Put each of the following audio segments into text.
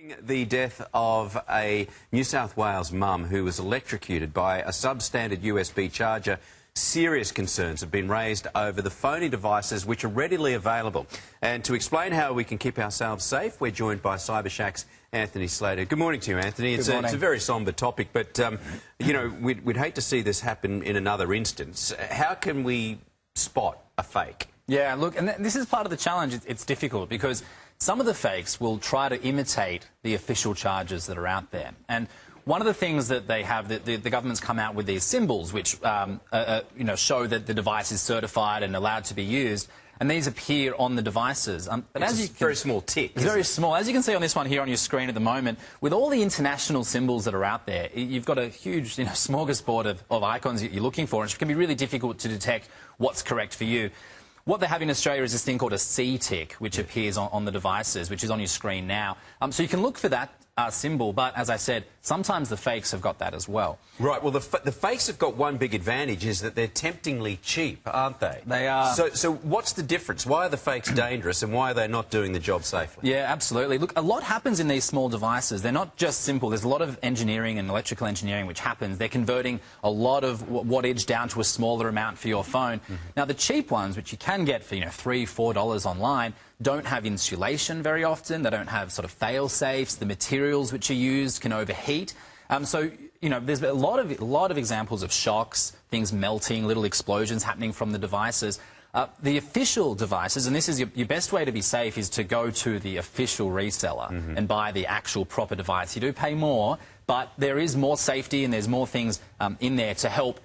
The death of a New South Wales mum who was electrocuted by a substandard USB charger. Serious concerns have been raised over the phony devices which are readily available. And to explain how we can keep ourselves safe, we're joined by CyberShack's Anthony Slater. Good morning to you, Anthony. It's a very sombre topic, but, you know, we'd hate to see this happen in another instance. How can we spot a fake? Yeah, look, and this is part of the challenge. It's difficult because some of the fakes will try to imitate the official charges that are out there. And one of the things that they have, the government's come out with these symbols which you know, show that the device is certified and allowed to be used, and these appear on the devices. But it's a very small tick. It's very small. As you can see on this one here on your screen at the moment, with all the international symbols that are out there, you've got a huge smorgasbord of icons that you're looking for, and it can be really difficult to detect what's correct for you. What they have in Australia is this thing called a C-tick, which appears on the devices, which is on your screen now. So you can look for that symbol, but as I said, sometimes the fakes have got that as well. Right, well, the fakes have got one big advantage, is that they're temptingly cheap, aren't they? They are. So what's the difference? Why are the fakes dangerous and why are they not doing the job safely? Yeah, absolutely. Look, a lot happens in these small devices. They're not just simple. There's a lot of engineering and electrical engineering which happens. They're converting a lot of wattage down to a smaller amount for your phone. Now, the cheap ones, which you can get for, $3, $4 online, don't have insulation very often. They don't have sort of fail-safes. The materials which are used can overheat. So, there's a lot of examples of shocks, things melting, little explosions happening from the devices. The official devices, and this is your best way to be safe, is to go to the official reseller and buy the actual proper device. You do pay more, but there is more safety and there's more things in there to help,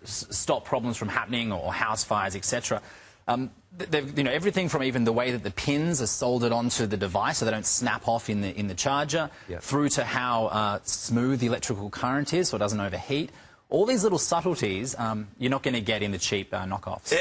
stop problems from happening or house fires, etc. Everything from even the way that the pins are soldered onto the device so they don't snap off in the charger, through to how smooth the electrical current is so it doesn't overheat. All these little subtleties you're not going to get in the cheap knockoffs.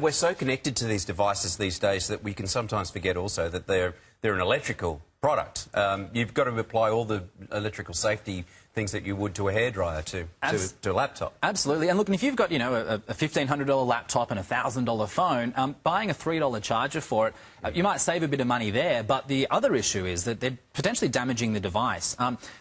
We're so connected to these devices these days that we can sometimes forget also that they're an electrical product. You've got to apply all the electrical safety things that you would to a hairdryer to a laptop. Absolutely. And look, if you've got, a $1,500 laptop and a $1,000 phone, buying a $3 charger for it, you might save a bit of money there, but the other issue is that they're potentially damaging the device.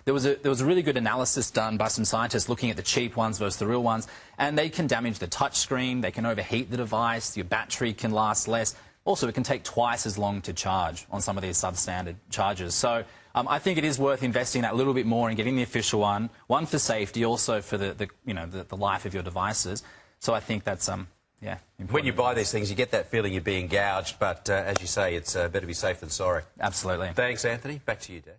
There was a really good analysis done by some scientists looking at the cheap ones versus the real ones, and they can damage the touch screen, they can overheat the device, your battery can last less. Also, it can take twice as long to charge on some of these substandard chargers. So I think it is worth investing that little bit more and getting the official one for safety, also for the life of your devices. So I think that's important. When you buy these things, you get that feeling you're being gouged, but as you say, it's better be safe than sorry. Absolutely. Thanks, Anthony. Back to you, Dave.